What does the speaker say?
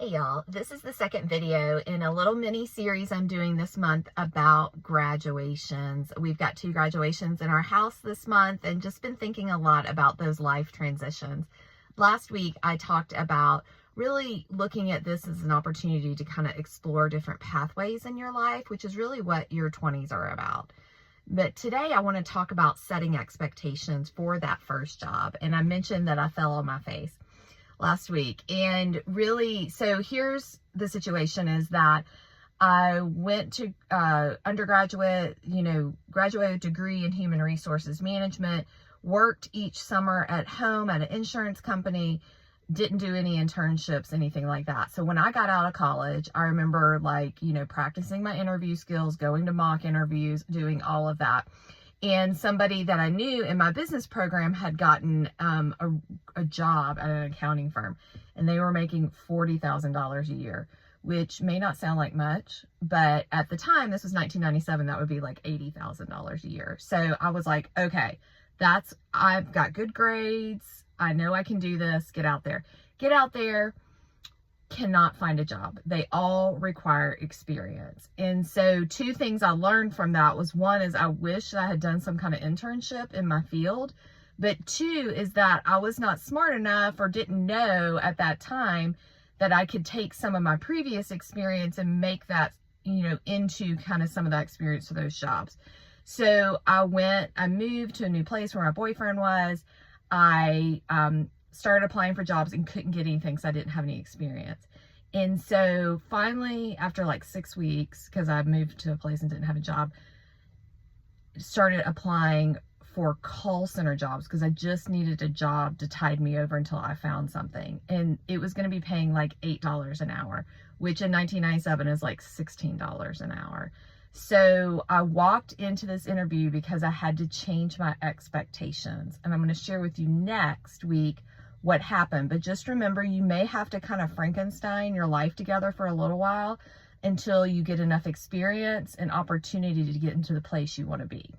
Hey y'all, this is the second video in a little mini series I'm doing this month about graduations. We've got 2 graduations in our house this month and just been thinking a lot about those life transitions. Last week I talked about really looking at this as an opportunity to kind of explore different pathways in your life, which is really what your 20s are about. But today I want to talk about setting expectations for that first job. And I mentioned that I fell on my face last week. And really, so here's the situation is that I went to undergraduate, graduate degree in human resources management, worked each summer at home at an insurance company, didn't do any internships, anything like that. So when I got out of college, I remember practicing my interview skills, going to mock interviews, doing all of that. And somebody that I knew in my business program had gotten a job at an accounting firm, and they were making $40,000 a year, which may not sound like much, but at the time, this was 1997, that would be like $80,000 a year. So I was like, okay, I've got good grades. I know I can do this. Get out there. Cannot find a job. They all require experience. And so 2 things I learned from that was, one is I wish I had done some kind of internship in my field, but 2 is that I was not smart enough or didn't know at that time that I could take some of my previous experience and make that, into kind of some of that experience for those jobs. So I moved to a new place where my boyfriend was. I started applying for jobs and couldn't get anything because I didn't have any experience. And so finally, after like 6 weeks, because I moved to a place and didn't have a job, started applying for call center jobs because I just needed a job to tide me over until I found something. And it was going to be paying like $8 an hour, which in 1997 is like $16 an hour. So I walked into this interview because I had to change my expectations. And I'm going to share with you next week what happened. But just remember, you may have to kind of Frankenstein your life together for a little while until you get enough experience and opportunity to get into the place you want to be.